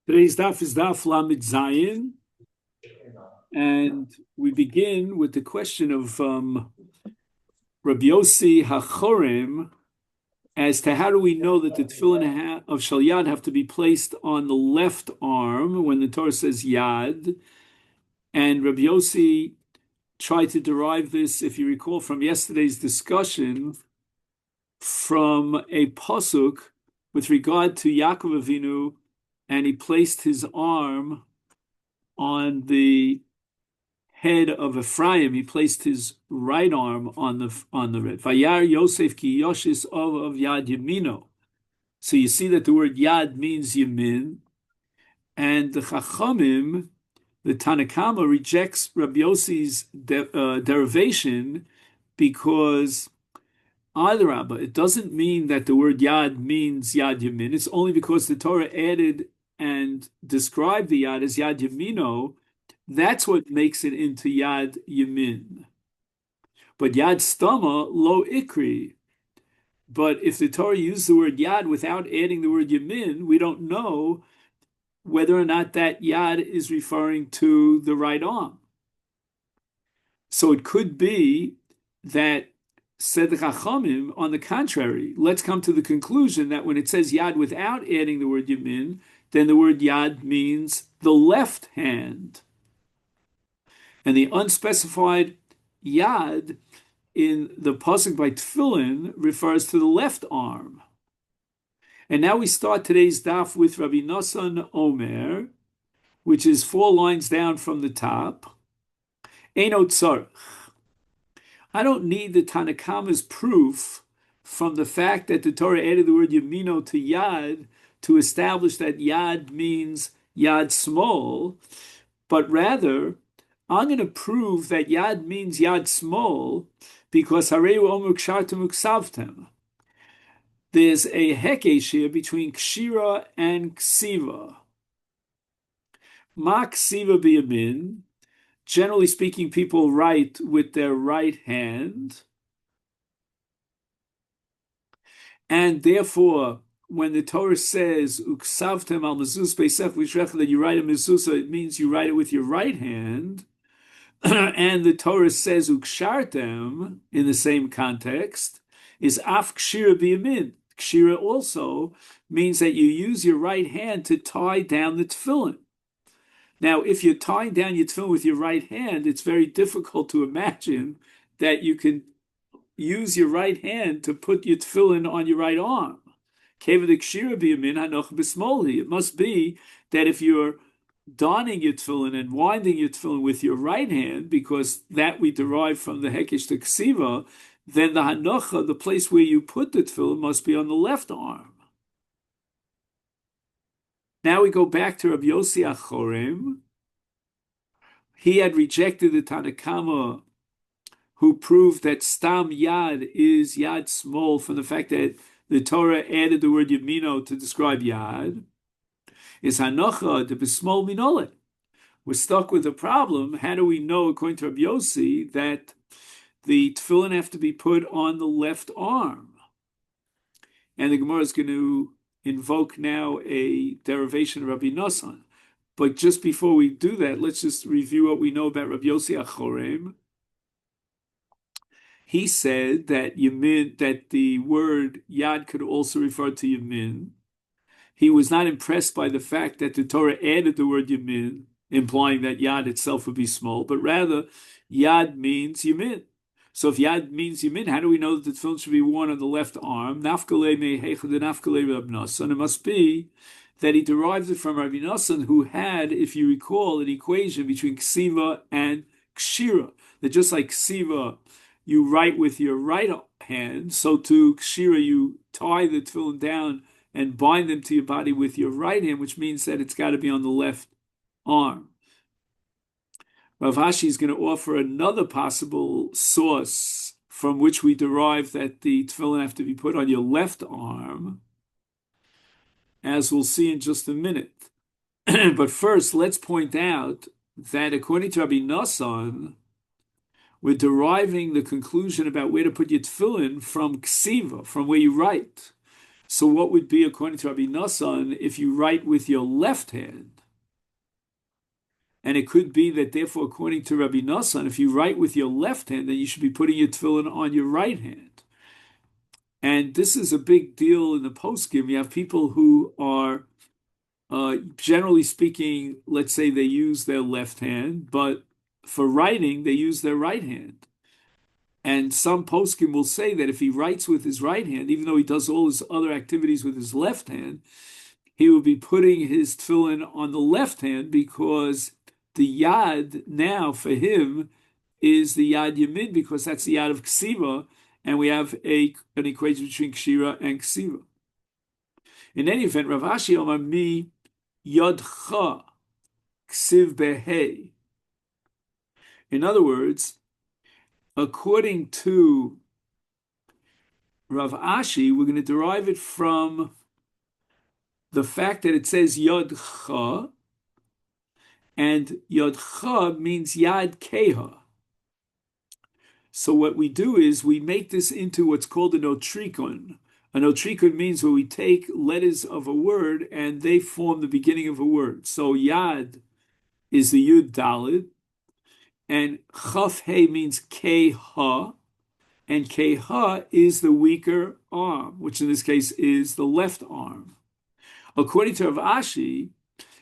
Today's daf is daf Lamed Zayin, and we begin with the question of Rabbi Yossi HaChorem as to how do we know that the tefillin of Shal Yad have to be placed on the left arm when the Torah says Yad. And Rabbi Yossi tried to derive this, if you recall, from yesterday's discussion, from a pasuk with regard to Yaakov Avinu, and he placed his arm on the head of Ephraim. He placed his right arm on the red. Vayar Yosef ki yoshis of Yad Yamino. So you see that the word Yad means Yamin, and the Chachamim, the Tanakama, rejects Rabbi Yossi's derivation because Adarabba, it doesn't mean that the word Yad means Yad Yamin. It's only because the Torah added and described the Yad as Yad Yamino. That's what makes it into Yad Yamin. But Yad Stama, lo Ikri. But if the Torah used the word Yad without adding the word Yamin, we don't know whether or not that Yad is referring to the right arm. So it could be that said the Chachamim, on the contrary, let's come to the conclusion that when it says Yad without adding the word Yamin, then the word Yad means the left hand. And the unspecified Yad in the pasuk by Tefillin refers to the left arm. And now we start today's daf with Rabbi Nosson Omer, which is 4 lines down from the top. Eino tzarech. I don't need the Tanakama's proof from the fact that the Torah added the word Yamino to Yad to establish that Yad means Yad small, but rather I'm going to prove that Yad means Yad small because Hareu Omer Kshartem Uksavtem. There's a hekesh here between Kshira and Ksiva. Ma Ksiva biyamin. Generally speaking, people write with their right hand. And therefore, when the Torah says, Uksavtem al mezuz beisef v'shrecha, that you write a mezuzah, it means you write it with your right hand. And the Torah says, Ukshartem, in the same context, is af kshira biyamin. Kshira also means that you use your right hand to tie down the tefillin. Now, if you're tying down your tefillin with your right hand, it's very difficult to imagine that you can use your right hand to put your tefillin on your right arm. It must be that if you're donning your tefillin and winding your tefillin with your right hand, because that we derive from the hekesh to ksiva, then the hanocha, the place where you put the tefillin, must be on the left arm. Now we go back to Rabbi Yossi HaChorem. He had rejected the Tanakama who proved that Stam Yad is Yad small from the fact that the Torah added the word Yamino to describe Yad. Is Hanocha de B'smol Minolet. We're stuck with a problem. How do we know, according to Rabbi Yossi, that the tefillin have to be put on the left arm? And the Gemara is going to invoke now a derivation of Rabbi Nosson. But just before we do that, let's just review what we know about Rabbi Yossi HaChorem. He said that Yamin, that the word Yad could also refer to Yamin. He was not impressed by the fact that the Torah added the word Yamin, implying that Yad itself would be small, but rather Yad means Yamin. So if Yad means Yamin, how do we know that the tefillin should be worn on the left arm? Nafkale mehechad nafkale Rabbi Nosson. It must be that he derived it from Rabbi Nosson, who had, if you recall, an equation between ksiva and kshira. That just like ksiva, you write with your right hand, so too kshira, you tie the tefillin down and bind them to your body with your right hand, which means that it's got to be on the left arm. Rav Ashi is going to offer another possible source from which we derive that the tefillin have to be put on your left arm, as we'll see in just a minute. But first, let's point out that according to Rabbi Nosson, we're deriving the conclusion about where to put your tefillin from ksiva, from where you write. So what would be, according to Rabbi Nassan, if you write with your left hand? And it could be that, therefore, according to Rabbi Nassan, if you write with your left hand, then you should be putting your tefillin on your right hand. And this is a big deal in the poskim. You have people who are, generally speaking, let's say they use their left hand, but for writing, they use their right hand. And some poskim will say that if he writes with his right hand, even though he does all his other activities with his left hand, he will be putting his tefillin on the left hand because the yad now for him is the yad yamin, because that's the yad of ksiva, and we have an equation between kshira and ksiva. In any event, Rav Ashi Omar mi yodcha ksiv behei. In other words, according to Rav Ashi, we're going to derive it from the fact that it says yodcha, and yodcha means yad keha. So what we do is we make this into what's called a notrikon. A notrikon means where we take letters of a word and they form the beginning of a word. So yad is the yud dalid, and chaf he means keha, and keha is the weaker arm, which in this case is the left arm. According to Rav Ashi,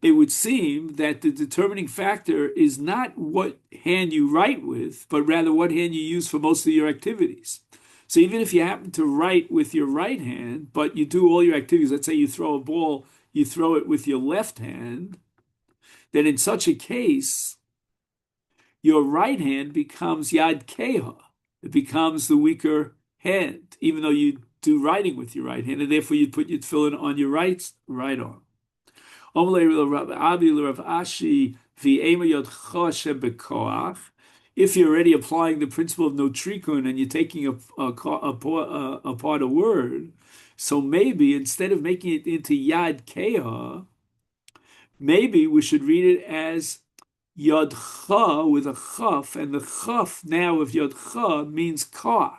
it would seem that the determining factor is not what hand you write with, but rather what hand you use for most of your activities. So even if you happen to write with your right hand, but you do all your activities, let's say you throw a ball, you throw it with your left hand, then in such a case, your right hand becomes yad keha. It becomes the weaker hand, even though you do writing with your right hand, and therefore you'd put your tefillin on your right arm. If you're already applying the principle of notrikun and you're taking apart a word, so maybe instead of making it into yad keha, maybe we should read it as yadcha with a chaf, and the chaf now of yadcha means kach.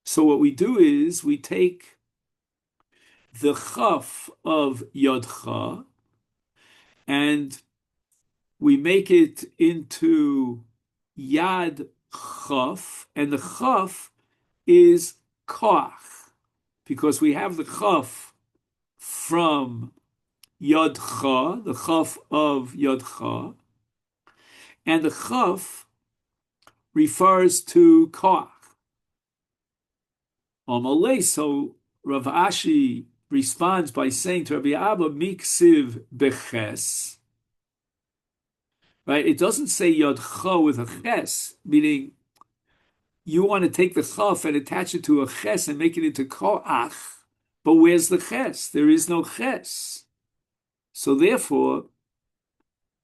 So what we do is we take the chaf of yadcha and we make it into yad chaf, and the chaf is koach, because we have the chaf from yadcha, the chaf of yadcha, and the chaf refers to koach. Amalei, so Rav Ashi responds by saying to Rabbi Abba, miksiv beches. Right? It doesn't say yodcha with a ches, meaning you want to take the chaf and attach it to a ches and make it into koach, but where's the ches? There is no ches. So therefore,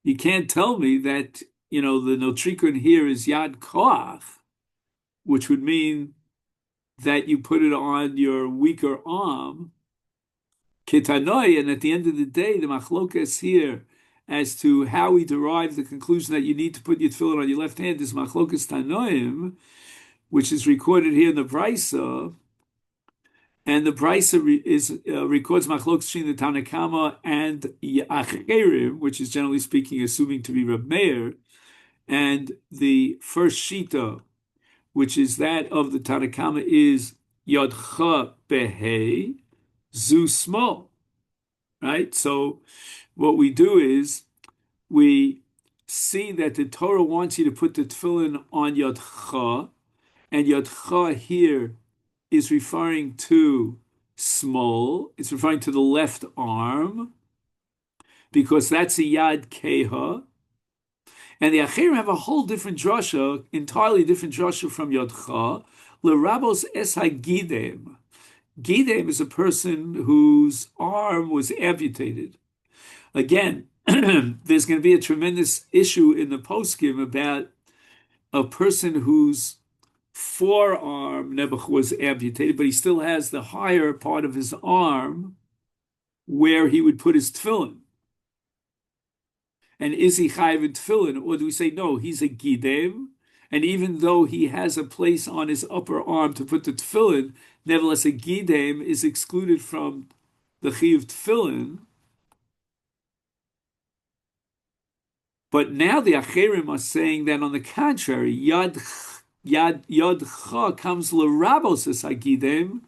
you can't tell me that, the notrikun here is yad koach, which would mean that you put it on your weaker arm, ketanoi, and at the end of the day, the machlokas here as to how we derive the conclusion that you need to put your tefillin on your left hand is machlokas tanoim, which is recorded here in the Brisa, and the Brisa records machlokas between the Tanakama and Acherim, which is generally speaking assuming to be Reb Meir, and the first shita, which is that of the Tanakama, is Yodcha Behei Zu Small. Right? So what we do is we see that the Torah wants you to put the tefillin on Yodcha, and Yodcha here is referring to small. It's referring to the left arm, because that's a Yad Keha. And the Achirim have a whole different drasha, entirely different drasha from Yodcha. L'rabos es hagidem. Gidem is a person whose arm was amputated. Again, there's going to be a tremendous issue in the poskim about a person whose forearm nebuch was amputated, but he still has the higher part of his arm where he would put his tefillin. And is he chayiv in tefillin, or do we say no? He's a gidem, And even though he has a place on his upper arm to put the tefillin, nevertheless a gidem is excluded from the chiyuv tefillin. But now the acherim are saying that on the contrary, yad comes l'rabos es agidem,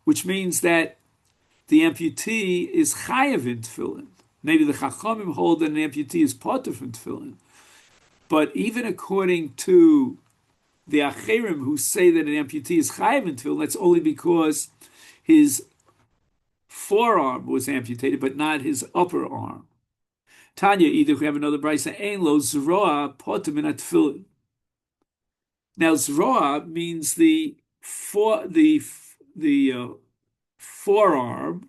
which means that the amputee is chayav in tefillin. Maybe the chachamim hold that an amputee is potter from tefillin. But even according to the acherim who say that an amputee is chayav in tefillin, that's only because his forearm was amputated, but not his upper arm. Tanya, either we have another brisa, ein lo zroa potter min tefillin. Now, zroa means the forearm,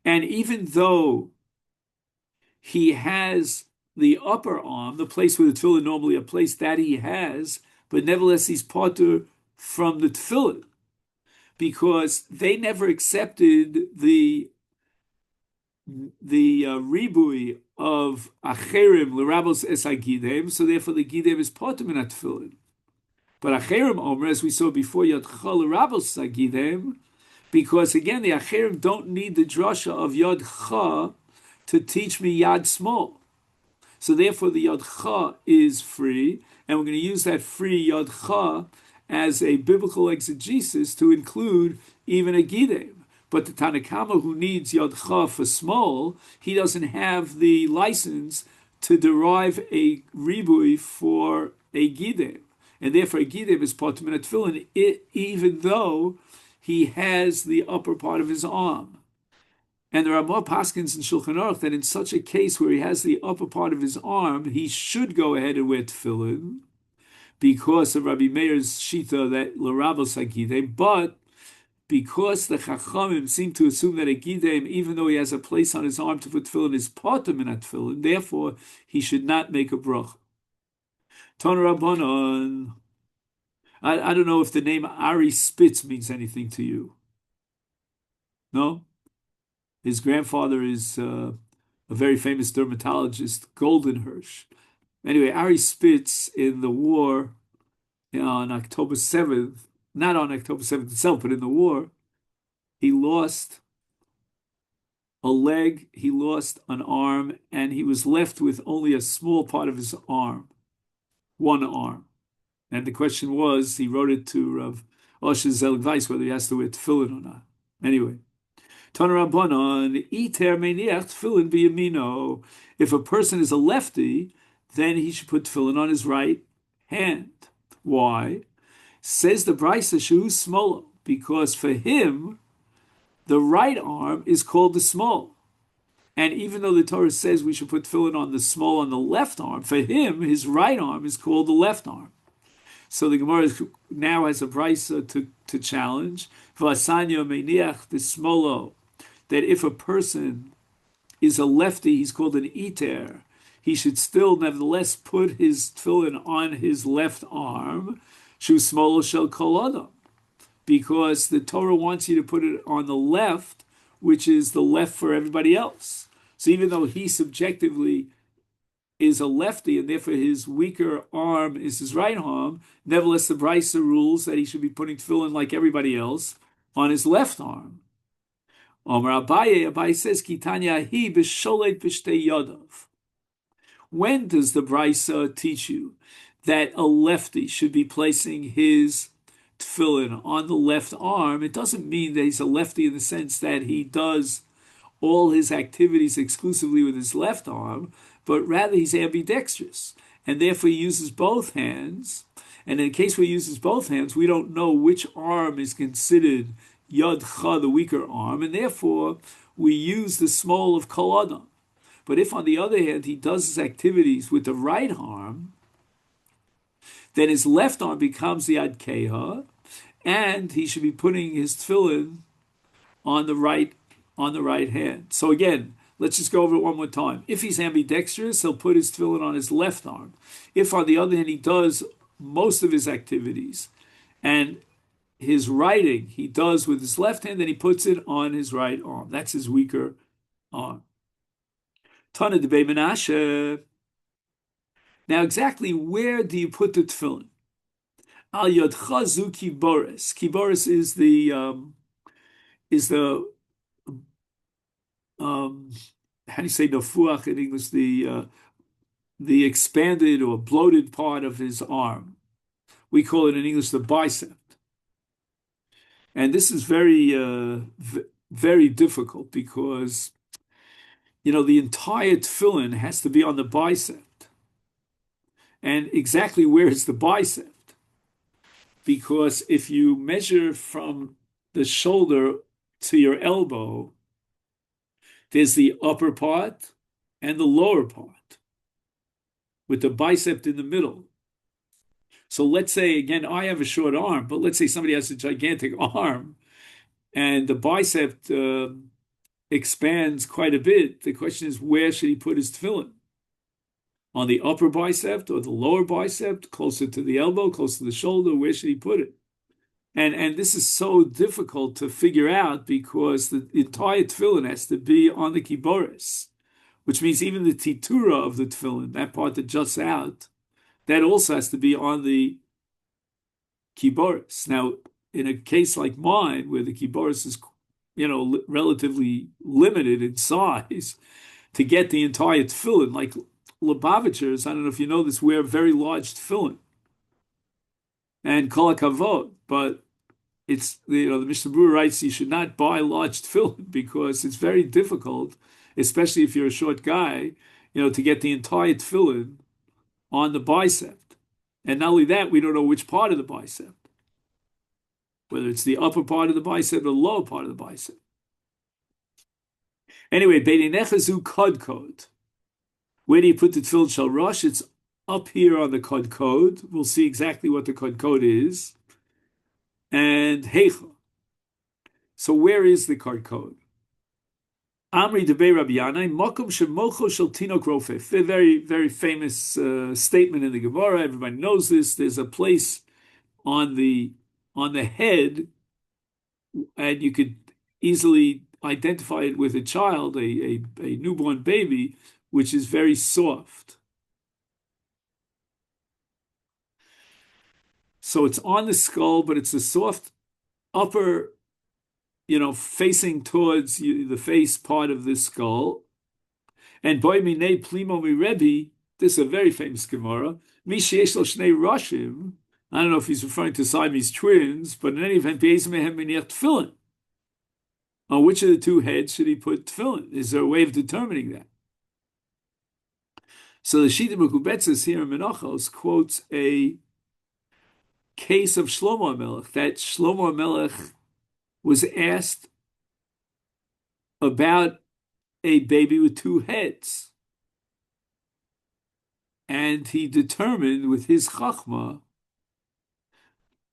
and even though he has the upper arm, the place where the tefillin normally a place that he has, but nevertheless he's potter from the tefillin because they never accepted the ribui of acherim l'rabos es agidem, so therefore the gidem is potter min tefillin. But acherim omer, as we saw before, yadcha l'rabos agidem, because again the acherim don't need the drasha of yadcha to teach me yad small. So therefore the yadcha is free, and we're going to use that free yadcha as a biblical exegesis to include even a gidem. But the Tanakama who needs yadcha for small, he doesn't have the license to derive a ribui for a gidem. And therefore a gidem is potter min tefillin, even though he has the upper part of his arm. And there are more paskins in Shulchan Aruch that in such a case where he has the upper part of his arm, he should go ahead and wear tefillin because of Rabbi Meir's shita that l'rabos hagidem. But because the Chachamim seem to assume that a gidem, even though he has a place on his arm to put tefillin, is potter min tefillin, therefore he should not make a bracha. Ton Rabbanon. I don't know if the name Ari Spitz means anything to you. No? His grandfather is a very famous dermatologist, Goldenhirsch. Anyway, Ari Spitz in the war on October 7th, not on October 7th itself, but in the war, he lost a leg, he lost an arm, and he was left with only a small part of his arm, one arm. And the question was, he wrote it to Rav Osher Zelig-Weiss whether he has to wear tefillin or not. Anyway, Tana Rabbanon, iter meniach tefillin biyamino. If a person is a lefty, then he should put tefillin on his right hand. Why? Says the Brisa Shehu Smolo, because for him, the right arm is called the small. And even though the Torah says we should put tefillin on the small on the left arm, for him, his right arm is called the left arm. So the Gemara now has a brisa to challenge. V'asanyo meniach the smolo, that if a person is a lefty, he's called an iter. He should still nevertheless put his tefillin on his left arm, shu smolo shel kol adam, because the Torah wants you to put it on the left, which is the left for everybody else. So even though he subjectively is a lefty, and therefore his weaker arm is his right arm, nevertheless the Brisa rules that he should be putting tefillin like everybody else on his left arm. Omer Abaye says, Kitanya hi b'sholet b'shtei yadav. When does the Brisa teach you that a lefty should be placing his tefillin on the left arm? It doesn't mean that he's a lefty in the sense that he does all his activities exclusively with his left arm, but rather he's ambidextrous, and therefore he uses both hands. And in the case where he uses both hands, we don't know which arm is considered yadcha, the weaker arm, and therefore we use the small of kol adam. But if, on the other hand, he does his activities with the right arm, then his left arm becomes the yad keha, and he should be putting his tefillin on the right hand. So again, let's just go over it one more time. If he's ambidextrous, he'll put his tefillin on his left arm. If, on the other hand, he does most of his activities and his writing he does with his left hand, then he puts it on his right arm. That's his weaker arm. Tana de Menachos. Now, exactly where do you put the tefillin? Al yodcha zu kiboris. Kiboris is the um, how do you say nafuach in English? The expanded or bloated part of his arm. We call it in English the bicep. And this is very difficult because, the entire tefillin has to be on the bicep. And exactly where is the bicep? Because if you measure from the shoulder to your elbow, there's the upper part and the lower part with the bicep in the middle. So let's say, again, I have a short arm, but let's say somebody has a gigantic arm and the bicep expands quite a bit. The question is, where should he put his tefillin? On the upper bicep or the lower bicep, closer to the elbow, closer to the shoulder? Where should he put it? And this is so difficult to figure out because the entire tefillin has to be on the kiboris, which means even the titura of the tefillin, that part that juts out, that also has to be on the kiboris. Now, in a case like mine, where the kiboris is, relatively limited in size, to get the entire tefillin, like Lubavitchers, I don't know if you know this, wear very large tefillin and kol hakavod, but it's the Mishnah Berurah writes you should not buy large tefillin because it's very difficult, especially if you're a short guy, to get the entire tefillin on the bicep. And not only that, we don't know which part of the bicep, whether it's the upper part of the bicep or the lower part of the bicep. Anyway, Beinechazu Kodkod. Where do you put the tefillin shel rosh? It's up here on the Kodkod. We'll see exactly what the Kodkod is. And Heicha. So where is the Kodkod? Amri debei Rabbi Yanai, Mokum shemocho shel tinok rofef. A very, very famous statement in the Gemara. Everybody knows this. There's a place on the head, and you could easily identify it with a child, a newborn baby, which is very soft. So it's on the skull, but it's a soft upper, facing towards the face part of the skull. And boy minei plimo mi Rebbe, this is a very famous Gemara. Mi sheyesh lo shnei rashim. I don't know if he's referring to Siamese twins, but in any event, be'ez mehem miniach tefillin. On which of the two heads should he put tefillin? Is there a way of determining that? So the Shita Mekubetzes here in Menachos quotes a case of Shlomo HaMelech, that Shlomo HaMelech was asked about a baby with two heads. And he determined with his chachma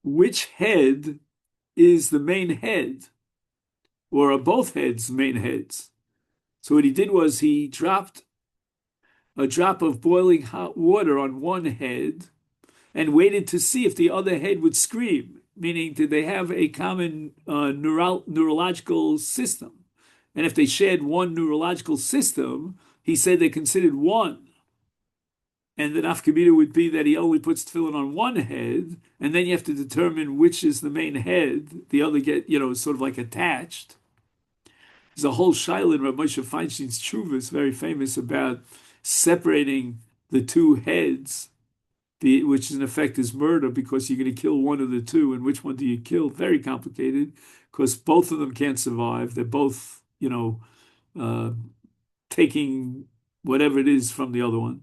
which head is the main head, or are both heads main heads. So what he did was he dropped a drop of boiling hot water on one head and waited to see if the other head would scream, meaning did they have a common neurological system? And if they shared one neurological system, he said they considered one. And the nafkamina would be that he only puts tefillin on one head, and then you have to determine which is the main head. The other sort of like attached. There's a whole shaila in Rabbi Moshe Feinstein's tshuva is very famous about separating the two heads, which in effect is murder because you're going to kill one of the two, and which one do you kill? Very complicated because both of them can't survive. They're both, taking whatever it is from the other one.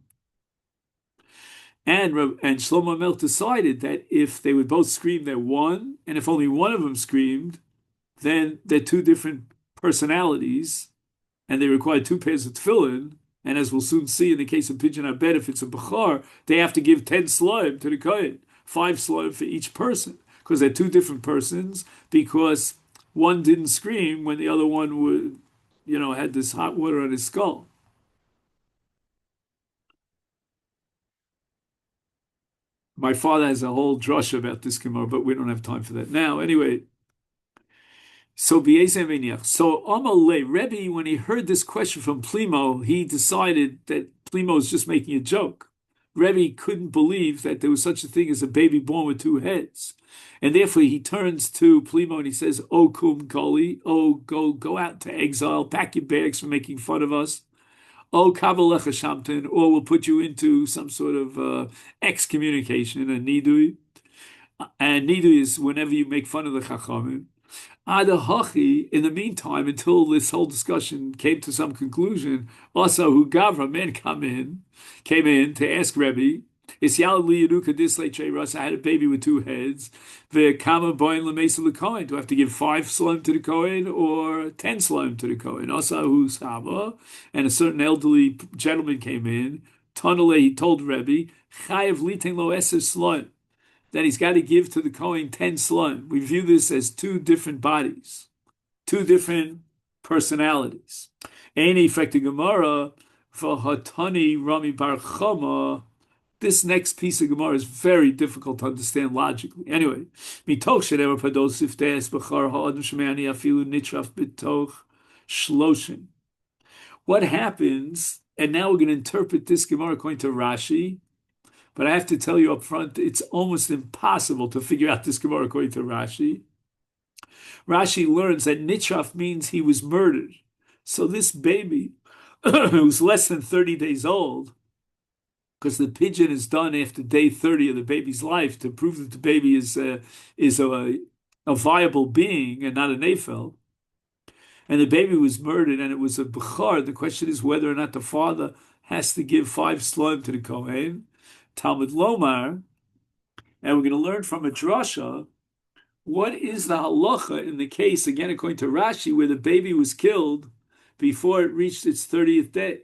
And Shlomo Melch decided that if they would both scream, they're one, and if only one of them screamed, then they're two different personalities, and they require two pairs of tefillin. And as we'll soon see in the case of Pidyon Abed, if it's a Bechar, they have to give 10 sloim to the Kohen, 5 sloim for each person, because they're two different persons, because one didn't scream when the other one would, had this hot water on his skull. My father has a whole drush about this Gemara, but we don't have time for that now. Anyway, so Amalei, Rebbe, when he heard this question from Plimo, he decided that Plimo is just making a joke. Rebbe couldn't believe that there was such a thing as a baby born with two heads. And therefore he turns to Plimo and he says, "O kum goli, oh go out to exile, pack your bags for making fun of us. Oh kabalecha shamtin, or we'll put you into some sort of excommunication, a nidui." And nidui is whenever you make fun of the chachamim. Adahachi, in the meantime, until this whole discussion came to some conclusion, also who Gavra, men came in to ask Rebbe, Isyal Yaduka Disley Ras, I had a baby with two heads. The Kama Boin Lamesa the Kohen. Do I have to give 5 slime to the Kohen or 10 slime to the Kohen? Also who Saba, and a certain elderly gentleman came in. Tunnele, he told Rebbe, Chayev Liting Lo Eser Slime, that he's got to give to the Kohen 10 slime. We view this as two different bodies, two different personalities. Any effect Gemara for Hatani Rami Bar Chama. This next piece of Gemara is very difficult to understand logically. Anyway, mitoch shenever padosif des b'char ha'adam shemani afilu nitraf b'toch shloshin. What happens? And now we're going to interpret this Gemara according to Rashi. But I have to tell you up front, it's almost impossible to figure out this Gemara according to Rashi. Rashi learns that Nitraf means he was murdered. So this baby, who's less than 30 days old, because the pigeon is done after day 30 of the baby's life to prove that the baby is a viable being and not a nefel, and the baby was murdered and it was a bechar. The question is whether or not the father has to give 5 slime to the Kohen. Talmud Lomar, and we're going to learn from a drasha what is the halacha in the case, again according to Rashi, where the baby was killed before it reached its 30th day.